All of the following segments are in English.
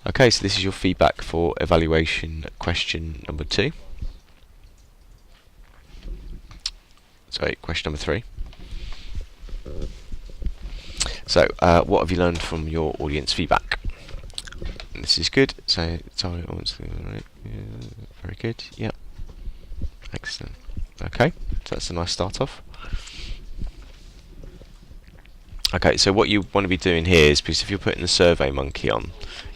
Okay, so this is your feedback for evaluation question number 2. Sorry, question number 3. So, what have you learned from your audience feedback? This is good. So, sorry, very good. Yeah, excellent. Okay, so that's a nice start off. Okay, so what you want to be doing here is, because if you're putting the Survey Monkey on,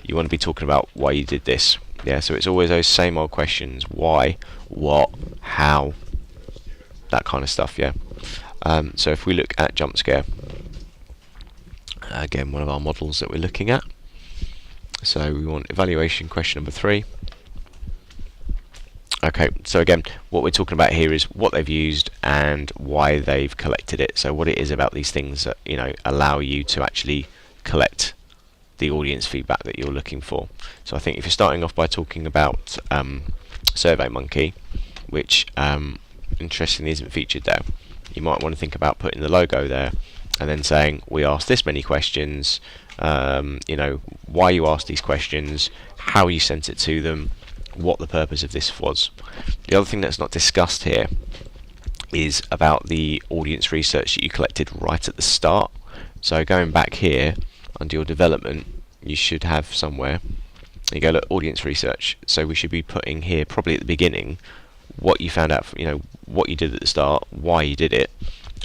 you want to be talking about why you did this. Yeah, so it's always those same old questions: why, what, how, that kind of stuff. Yeah. So if we look at jump scare, again, one of our models that we're looking at. So we want evaluation question number 3. Okay, so again, what we're talking about here is what they've used and why they've collected it. So what it is about these things that, you know, allow you to actually collect the audience feedback that you're looking for. So I think if you're starting off by talking about SurveyMonkey, which interestingly isn't featured there, you might want to think about putting the logo there and then saying, we asked this many questions, you know, why you asked these questions, how you sent it to them, what the purpose of this was. The other thing that's not discussed here is about the audience research that you collected right at the start. So going back here under your development, you should have somewhere, you go, look, audience research. So we should be putting here probably at the beginning what you found out from, you know, what you did at the start, why you did it,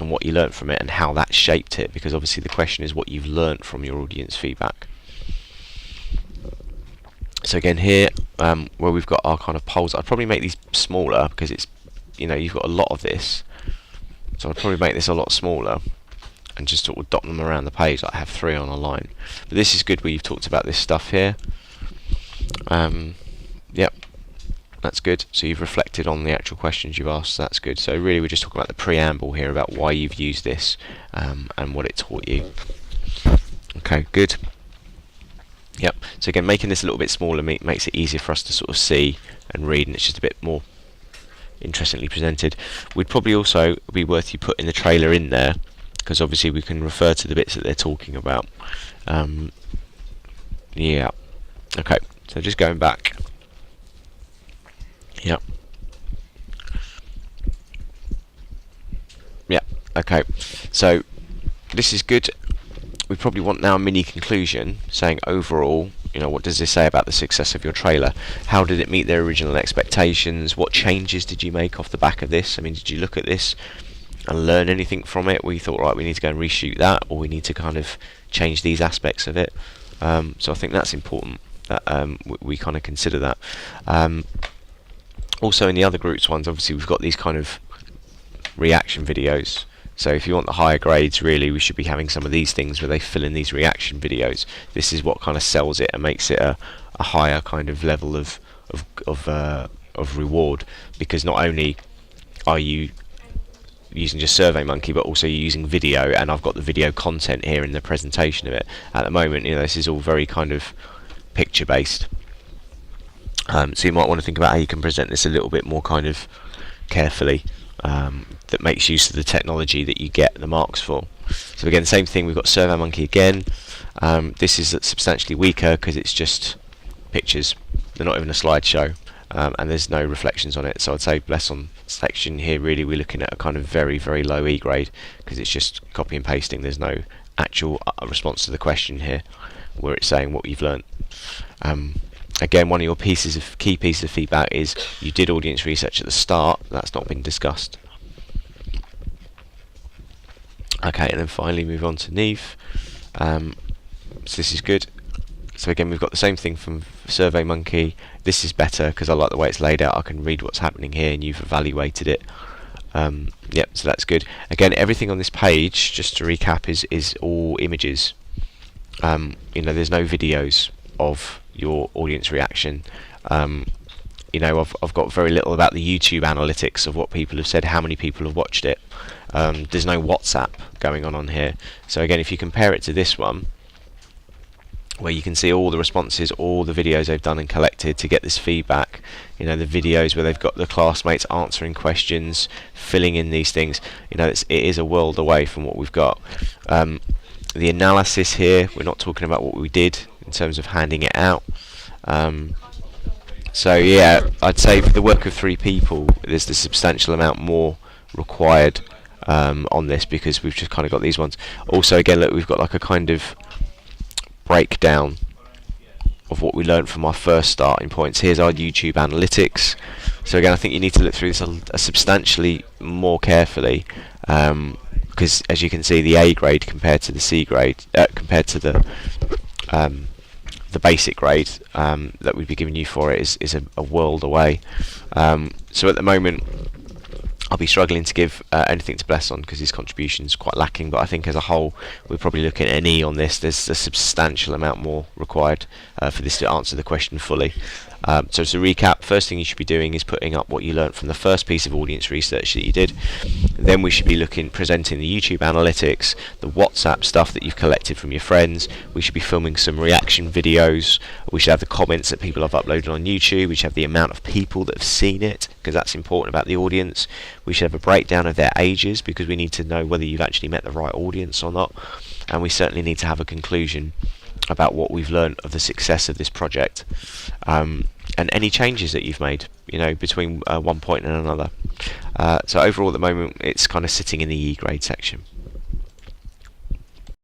and what you learnt from it, and how that shaped it, because obviously the question is what you've learnt from your audience feedback. So again here, where we've got our kind of polls, I'd probably make these smaller because it's, you know, you've got a lot of this. So I'd probably make this a lot smaller and just sort of dot them around the page. Like I have 3 on a line. But this is good where you've talked about this stuff here. Yep, that's good. So you've reflected on the actual questions you've asked. So that's good. So really we're just talking about the preamble here about why you've used this and what it taught you. Okay, good. Yep, so again, making this a little bit smaller makes it easier for us to sort of see and read, and it's just a bit more interestingly presented. We'd probably also be worth you putting the trailer in there, because obviously we can refer to the bits that they're talking about. Yeah, okay, so just going back. Yep. Yeah, okay, so this is good. We probably want now a mini conclusion saying overall, you know, what does this say about the success of your trailer? How did it meet their original expectations? What changes did you make off the back of this? I mean, did you look at this and learn anything from it? We thought, right, we need to go and reshoot that, or we need to kind of change these aspects of it. So I think that's important that we kind of consider that. Also in the other groups ones, obviously we've got these kind of reaction videos. So if you want the higher grades, really, we should be having some of these things where they fill in these reaction videos. This is what kind of sells it and makes it a higher kind of level of reward, because not only are you using just SurveyMonkey, but also you're using video, and I've got the video content here in the presentation of it. At the moment, you know, this is all very kind of picture based. So you might want to think about how you can present this a little bit more kind of carefully. That makes use of the technology that you get the marks for. So again, same thing, we've got SurveyMonkey again. This is substantially weaker because it's just pictures. They're not even a slideshow, and there's no reflections on it. So I'd say less on section here. Really, we're looking at a kind of very, very low E grade because it's just copy and pasting. There's no actual response to the question here where it's saying what you've learnt. Again, one of your key pieces of feedback is you did audience research at the start. That's not been discussed. Okay, and then finally move on to Neve. So this is good. So again, we've got the same thing from SurveyMonkey. This is better because I like the way it's laid out. I can read what's happening here, and you've evaluated it. Yep, so that's good. Again, everything on this page, just to recap, is all images. You know, there's no videos of your audience reaction. You know, I've got very little about the YouTube analytics of what people have said, how many people have watched it. There's no WhatsApp going on here. So again, if you compare it to this one, where you can see all the responses, all the videos they've done and collected to get this feedback, you know, the videos where they've got the classmates answering questions, filling in these things, you know, it is a world away from what we've got. The analysis here, we're not talking about what we did. in terms of handing it out. So yeah, I'd say for the work of 3 people, there's a substantial amount more required on this, because we've just kind of got these ones. Also, again, look, we've got like a kind of breakdown of what we learned from our first starting points. Here's our YouTube analytics. So again, I think you need to look through this substantially more carefully, because as you can see, the A grade compared to the C grade, compared to the basic grade that we'd be giving you for it is a world away. So at the moment, I'll be struggling to give anything to Bless on, because his contribution is quite lacking, but I think as a whole we're probably looking at an E on this. There's a substantial amount more required for this to answer the question fully. So to recap, first thing you should be doing is putting up what you learnt from the first piece of audience research that you did. Then we should be presenting the YouTube analytics, the WhatsApp stuff that you've collected from your friends. We should be filming some reaction videos. We should have the comments that people have uploaded on YouTube. We should have the amount of people that have seen it, because that's important about the audience. We should have a breakdown of their ages, because we need to know whether you've actually met the right audience or not. And we certainly need to have a conclusion about what we've learned of the success of this project, and any changes that you've made, between one point and another. So overall, at the moment, it's kind of sitting in the E grade section.